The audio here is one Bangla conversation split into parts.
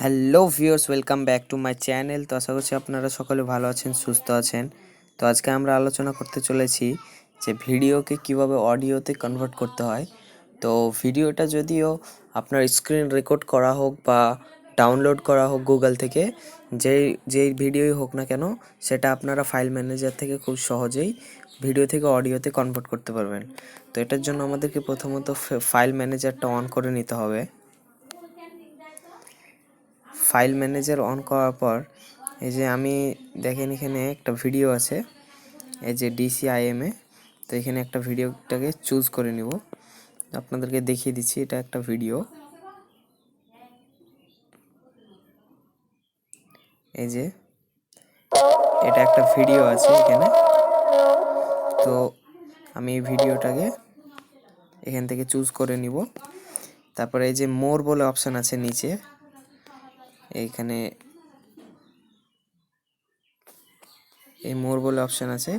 Hello viewers, welcome back to my channel. তো আশা করছি আপনারা সকলে ভালো আছেন, সুস্থ আছেন। তো আজকে আমরা আলোচনা করতে চলেছি যে ভিডিওকে কিভাবে অডিওতে কনভার্ট করতে হয়। তো ভিডিওটা যদিও আপনার স্ক্রিন রেকর্ড করা হোক বা ডাউনলোড করা হোক গুগল থেকে, যেই ভিডিওই হোক না কেন, সেটা আপনারা ফাইল ম্যানেজার থেকে খুব সহজেই ভিডিও থেকে অডিওতে কনভার্ট করতে পারবেন। তো এটার জন্য আমাদেরকে প্রথমত ফাইল ম্যানেজারটা অন করে নিতে হবে। ফাইল ম্যানেজার অন করার পর এই যে আমি দেখেন এখানে একটা ভিডিও আছে, এই যে DCIMA। তো এখানে একটা ভিডিওটাকে চুজ করে নিব। আপনাদেরকে দেখিয়ে দিচ্ছি, এটা একটা ভিডিও। এই যে এটা একটা ভিডিও আছে এখানে। তো আমি এই ভিডিওটাকে এখান থেকে চুজ করে নিব। তারপরে এই যে মোর বলে অপশান আছে নিচে, এইখানে এই মোর বলে অপশান আছে,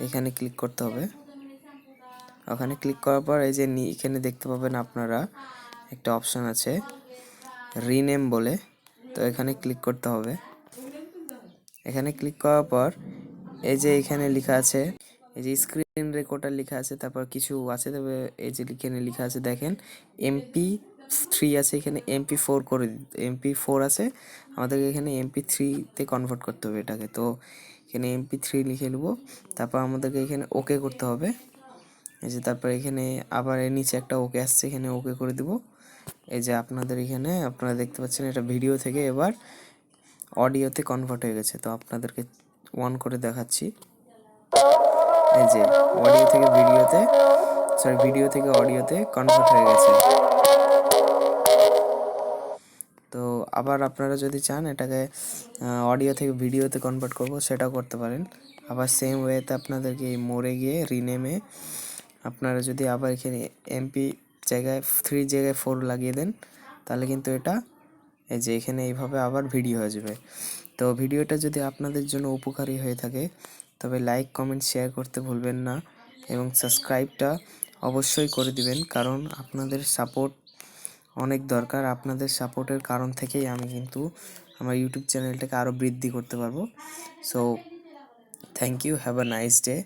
এখানে ক্লিক করতে হবে। ওখানে ক্লিক করার পর এই যে এখানে দেখতে পাবেন আপনারা একটা অপশান আছে রিনেম বলে। তো এখানে ক্লিক করতে হবে। এখানে ক্লিক করার পর এই যে এখানে লেখা আছে, এই যে স্ক্রিন রেকর্ডার লেখা আছে, তারপর কিছু আছে, তবে এই যে এখানে লেখা আছে দেখেন MP3 আছে, এখানে MP4 করে MP4 আছে, আমাদেরকে এখানে MP3-তে কনভার্ট করতে হবে এটাকে। তো এখানে MP3 লিখে নেব। তারপর আমাদেরকে এখানে ওকে করতে হবে। এই যে তারপর এখানে আবার এর নিচে একটা ওকে আসছে, এখানে ওকে করে দিব। এই যে আপনাদের এখানে আপনারা দেখতে পাচ্ছেন এটা ভিডিও থেকে এবার অডিওতে কনভার্ট হয়ে গেছে। তো আপনাদেরকে অন করে দেখাচ্ছি। এই যে ভিডিও থেকে অডিওতে কনভার্ট হয়ে গেছে। তো আবার আপনারা যদি চান এটাকে অডিও থেকে ভিডিওতে কনভার্ট করব, সেটাও করতে পারেন। আবার সেম ওয়েতে আপনাদেরকে এই মোড়ে গিয়ে রিনেমে আপনারা যদি আবার এখানে MP জায়গায় 3 জায়গায় 4 লাগিয়ে দেন, তাহলে কিন্তু এটা এই যে এখানে এইভাবে আবার ভিডিও হয়ে যাবে। তো ভিডিওটা যদি আপনাদের জন্য উপকারী হয়ে থাকে তবে লাইক, কমেন্ট, শেয়ার করতে ভুলবেন না এবং সাবস্ক্রাইবটা অবশ্যই করে দিবেন, কারণ আপনাদের সাপোর্ট অনেক দরকার। আপনাদের সাপোর্টের কারণ থেকেই আমি কিন্তু আমার ইউটিউব চ্যানেলটাকে আরও বৃদ্ধি করতে পারবো। So thank you, have a nice day.